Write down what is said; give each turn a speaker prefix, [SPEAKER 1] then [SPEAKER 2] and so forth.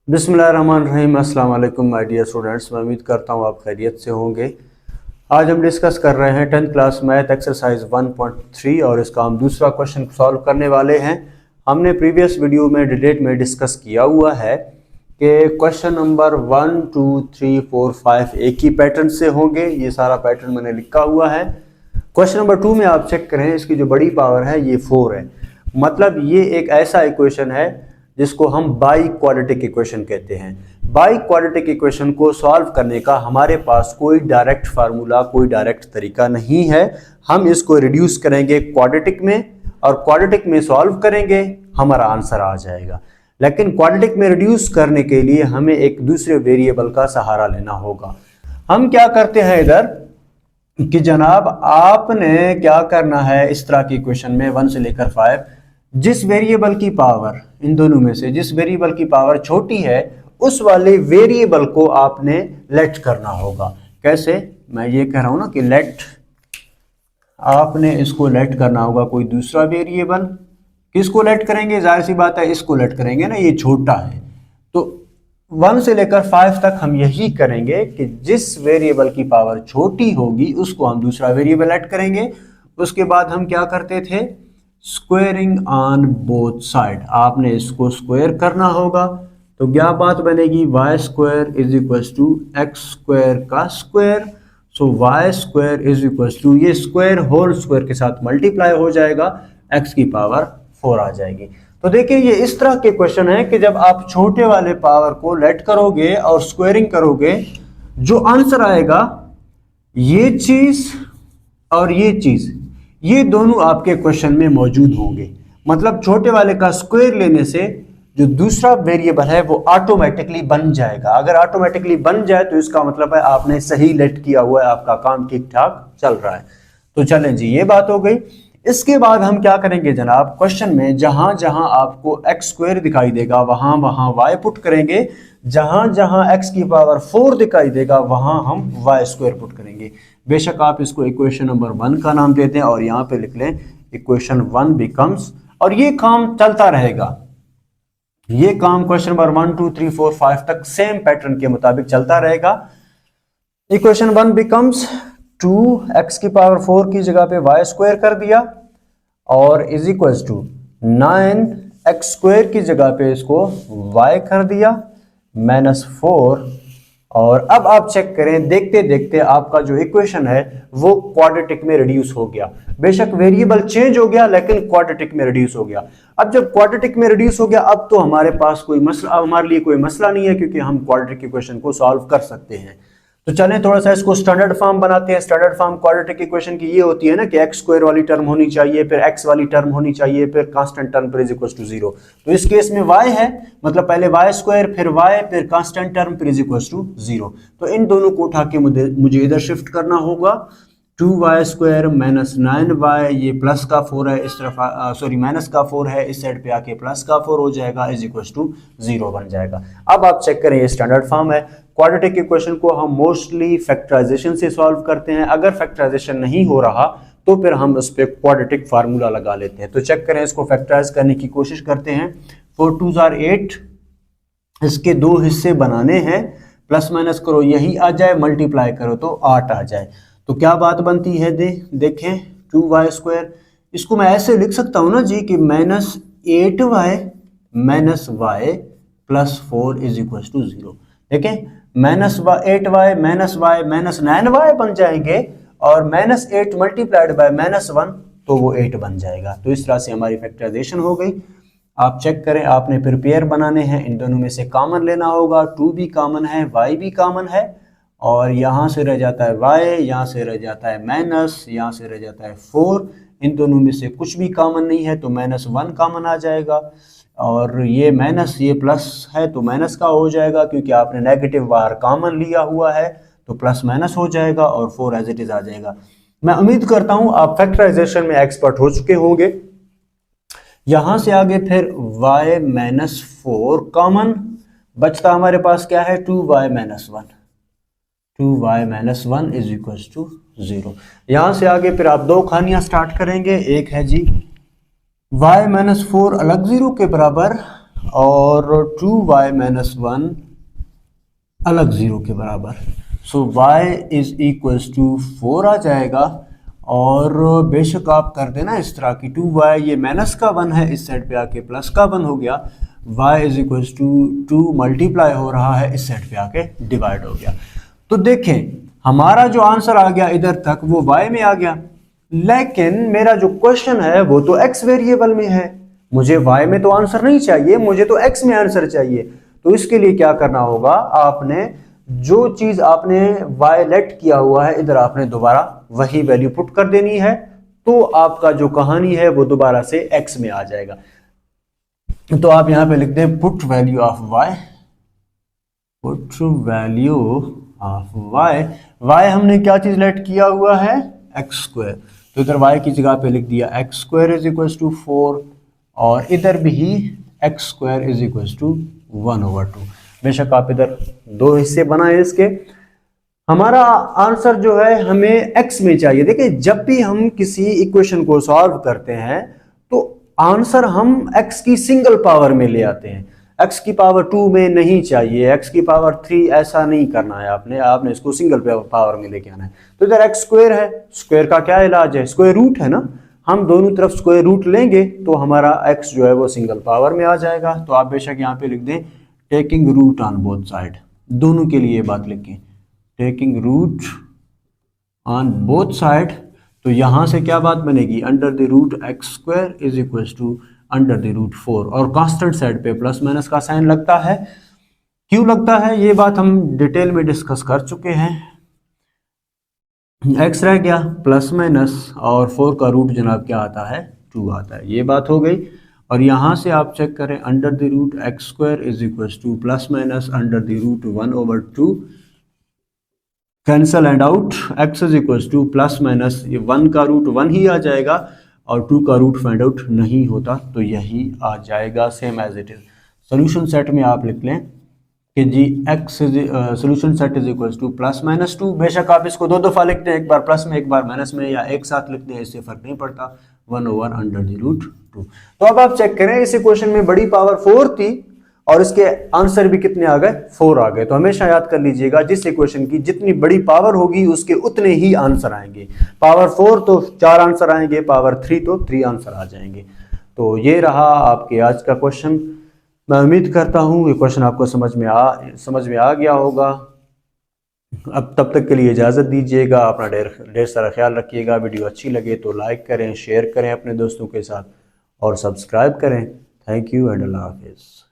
[SPEAKER 1] बिस्मिल्लाहिर्रहमानिर्रहीम। अस्सलाम वालेकुम माय डियर स्टूडेंट्स। मैं उम्मीद करता हूँ आप खैरियत से होंगे। आज हम डिस्कस कर रहे हैं 10th क्लास मैथ एक्सरसाइज 1.3 और इसका हम दूसरा क्वेश्चन सॉल्व करने वाले हैं। हमने प्रीवियस वीडियो में डिटेल में डिस्कस किया हुआ है कि क्वेश्चन नंबर 1, 2, 3, 4, 5 एक ही पैटर्न से होंगे। ये सारा पैटर्न मैंने लिखा हुआ है। क्वेश्चन नंबर 2 में आप चेक करें, इसकी जो बड़ी पावर है ये 4 है। मतलब ये एक ऐसा इक्वेशन है जिसको हम बाई क्वाड्रेटिक इक्वेशन कहते हैं। बाई क्वाड्रेटिक इक्वेशन को सॉल्व करने का हमारे पास कोई डायरेक्ट फार्मूला, कोई डायरेक्ट तरीका नहीं है। हम इसको रिड्यूस करेंगे क्वाड्रेटिक में और क्वाड्रेटिक में सॉल्व करेंगे, हमारा आंसर आ जाएगा। लेकिन क्वाड्रेटिक में रिड्यूस करने के लिए हमें एक दूसरे वेरिएबल का सहारा लेना होगा। हम क्या करते हैं इधर कि जनाब आपने क्या करना है, इस तरह की इक्वेशन में 1 से लेकर 5 जिस वेरिएबल की पावर, इन दोनों में से जिस वेरिएबल की पावर छोटी है उस वाले वेरिएबल को आपने लेट करना होगा। कैसे? मैं ये कह रहा हूं ना कि लेट, आपने इसको लेट करना होगा कोई दूसरा वेरिएबल। किसको लेट करेंगे? जाहिर सी बात है इसको लेट करेंगे ना, ये छोटा है। तो 1 से लेकर 5 तक हम यही करेंगे कि जिस वेरिएबल की पावर छोटी होगी उसको हम दूसरा वेरिएबल लेट करेंगे। उसके बाद हम क्या करते थे? Squaring on both side. आपने इसको स्क्वायर करना होगा तो क्या बात बनेगी? Y square is equal to X square का square. So Y square is equal to, ये स्क्वायर होल स्क्वायर के साथ मल्टीप्लाई हो जाएगा, एक्स की पावर 4 आ जाएगी। तो देखिए ये इस तरह के क्वेश्चन है कि जब आप छोटे वाले पावर को लेट करोगे और स्क्वायरिंग करोगे, जो आंसर आएगा ये चीज और ये चीज, ये दोनों आपके क्वेश्चन में मौजूद होंगे। मतलब छोटे वाले का स्क्वायर लेने से जो दूसरा वेरिएबल है वो ऑटोमेटिकली बन जाएगा। अगर ऑटोमेटिकली बन जाए तो इसका मतलब है आपने सही लेट किया हुआ है, आपका काम ठीक ठाक चल रहा है। तो चलें जी, ये बात हो गई। इसके बाद हम क्या करेंगे जनाब, क्वेश्चन में जहां जहां आपको एक्स स्क्वायर दिखाई देगा वहां वहां वाई पुट करेंगे, जहां जहां एक्स की पावर 4 दिखाई देगा वहां हम वाई स्क्वायर पुट करेंगे। बेशक आप इसको इक्वेशन नंबर 1 का नाम देते हैं और यहां पे लिख लें इक्वेशन 1 बिकम्स, और ये काम चलता रहेगा। ये काम क्वेश्चन नंबर 1, 2, 3, 4, 5 तक सेम पैटर्न के मुताबिक चलता रहेगा। इक्वेशन 1 बिकम्स 2x की पावर 4 की जगह पे वाई स्क्वायर कर दिया और is equal to 9x square की जगह पे इसको y कर दिया -4। और अब आप चेक करें, देखते देखते आपका जो इक्वेशन है वो क्वाड्रेटिक में रिड्यूस हो गया। बेशक वेरिएबल चेंज हो गया लेकिन क्वाड्रेटिक में रिड्यूस हो गया। अब जब क्वाड्रेटिक में रिड्यूस हो गया, अब तो हमारे पास कोई मसला, हमारे लिए कोई मसला नहीं है क्योंकि हम क्वाड्रेटिक इक्वेशन को सॉल्व कर सकते हैं। तो चलें थोड़ा सा इसको स्टैंडर्ड फॉर्म बनाते हैं। स्टैंडर्ड फॉर्म क्वाड्रेटिक इक्वेशन की ये होती है ना कि एक्स स्क्वायर वाली टर्म होनी चाहिए, फिर एक्स वाली टर्म होनी चाहिए, फिर कांस्टेंट टर्म पर इज इक्वल टू 0। तो इस केस में y है, मतलब पहले वाई स्क्वायर फिर y फिर कांस्टेंट टर्म पर इज इक्वल टू 0। तो इन दोनों को उठा के मुझे इधर शिफ्ट करना होगा। 2y स्क्वायर -9y, ये प्लस का 4 है इस तरफ, सॉरी माइनस का 4 है, इस साइड पे आके प्लस का 4 हो जाएगा, इज इक्वल टू 0 बन जाएगा। अब आप चेक करें ये स्टैंडर्ड फॉर्म है। क्वाड्रेटिक इक्वेशन को हम मोस्टली फैक्टराइजेशन से सॉल्व करते हैं। अगर फैक्टराइजेशन नहीं हो रहा तो फिर हम उस पर क्वाड्रेटिक फार्मूला लगा लेते हैं। तो चेक करें, इसको फैक्टराइज करने की कोशिश करते हैं। 4 2s are 8, इसके 2 हिस्से बनाने हैं, प्लस माइनस करो यही आ जाए, मल्टीप्लाई करो तो 8 आ जाए। तो क्या बात बनती है, देखें 2y स्क्वायर, इसको मैं ऐसे लिख सकता हूं ना जी कि -8y -y plus 4 is equal to 0। देखें -8y -9y बन जाएंगे और -8 मल्टीप्लाइड बाय -1 तो वो 8 बन जाएगा। तो इस तरह से हमारी फैक्टराइजेशन हो गई। आप चेक करें, आपने फिर पेयर बनाने हैं, इन दोनों में से कॉमन लेना होगा। 2 भी कॉमन है, y भी कॉमन है और यहाँ से रह जाता है y, यहाँ से रह जाता है माइनस, यहाँ से रह जाता है 4। इन दोनों में से कुछ भी कॉमन नहीं है तो -1 कॉमन आ जाएगा और ये माइनस ये प्लस है तो माइनस का हो जाएगा, क्योंकि आपने नेगेटिव बाहर कॉमन लिया हुआ है तो प्लस माइनस हो जाएगा और 4 एज इट इज आ जाएगा। मैं उम्मीद करता हूँ आप फैक्टराइजेशन में एक्सपर्ट हो चुके होंगे। यहां से आगे फिर y -4 कॉमन बचता हमारे पास क्या है, 2y -1 इज इक्वल टू 0। यहां से आगे फिर आप 2 खानियां स्टार्ट करेंगे। एक है जी y -4 अलग 0 के बराबर, और 2y माइनस 1 अलग 0 के बराबर। सो y इज इक्वल्स टू 4 आ जाएगा। और बेशक आप कर देना इस तरह की 2y, ये माइनस का 1 है, इस साइड पे आके प्लस का 1 हो गया। y is equals to 2 multiply हो रहा है, इस साइड पे आके डिवाइड हो गया। तो देखें हमारा जो आंसर आ गया इधर तक वो y में आ गया, लेकिन मेरा जो क्वेश्चन है वो तो x वेरिएबल में है। मुझे y में तो आंसर नहीं चाहिए, मुझे तो x में आंसर चाहिए। तो इसके लिए क्या करना होगा, आपने जो चीज आपने y लेट किया हुआ है इधर आपने दोबारा वही वैल्यू पुट कर देनी है, तो आपका जो कहानी है वो दोबारा से x में आ जाएगा। तो आप यहां पे लिख दें put value of y, put value of y हमने क्या चीज लेट किया हुआ है, एक्स स्क्वायर। तो इधर y की जगह पे लिख दिया x square is equal to 4, और इधर भी x square is equal to 1/2। बेशक आप इधर दो हिस्से बनाए इसके। हमारा आंसर जो है हमें x में चाहिए। देखिए जब भी हम किसी इक्वेशन को सॉल्व करते हैं तो आंसर हम x की सिंगल पावर में ले आते हैं, x की पावर 2 में नहीं चाहिए, x की पावर 3 ऐसा नहीं करना है आपने इसको सिंगल पावर में लेके आना है। तो इधर x स्क्वायर है, स्क्वायर का क्या इलाज है, स्क्वायर रूट है ना, हम दोनों तरफ स्क्वायर रूट लेंगे तो हमारा x जो है वो सिंगल पावर में आ जाएगा। तो आप बेशक यहाँ पे लिख दें taking root on both side, दोनों के लिए बात लिखें, taking root on both side. तो यहां से क्या बात बनेगी, under the root x square is equal to under the root 4, और कांस्टेंट साइड पे प्लस माइनस का साइन लगता है। क्यों लगता है ये बात हम डिटेल में डिस्कस कर चुके हैं। एक्स रह गया प्लस माइनस, और 4 का रूट जनाब क्या आता है, 2 आता है, ये बात हो गई। और यहां से आप चेक करें under the root x square is equal to plus minus under the root 1/2, cancel and out, x is equal to plus minus, ये 1 का रूट 1 ही आ जाएगा और 2 का रूट फाइंड आउट नहीं होता, तो यही आ जाएगा same as it is. Solution set में आप लिख लें कि जी x is solution set is equal to plus minus 2। बेशक आप इसको दो दफ़ा लिखते हैं, एक बार प्लस में एक बार माइनस में, या एक साथ लिखते हैं, इससे फर्क नहीं पड़ता, 1/√2। तो अब आप चेक करें इस इक्वेशन में बड़ी पावर 4 थी और इसके आंसर भी कितने आ गए, 4 आ गए। तो हमेशा याद कर लीजिएगा जिस इक्वेशन की जितनी बड़ी पावर होगी उसके उतने ही आंसर आएंगे। पावर 4 तो 4 आंसर आएंगे, पावर 3 तो 3 आंसर आ जाएंगे। तो ये रहा आपके आज का क्वेश्चन। मैं उम्मीद करता हूँ ये क्वेश्चन आपको समझ में आ गया होगा। अब तब तक के लिए इजाज़त दीजिएगा, अपना ढेर सारा ख्याल रखिएगा। वीडियो अच्छी लगे तो लाइक करें, शेयर करें अपने दोस्तों के साथ और सब्सक्राइब करें। थैंक यू एंड अल्लाह हाफिज़।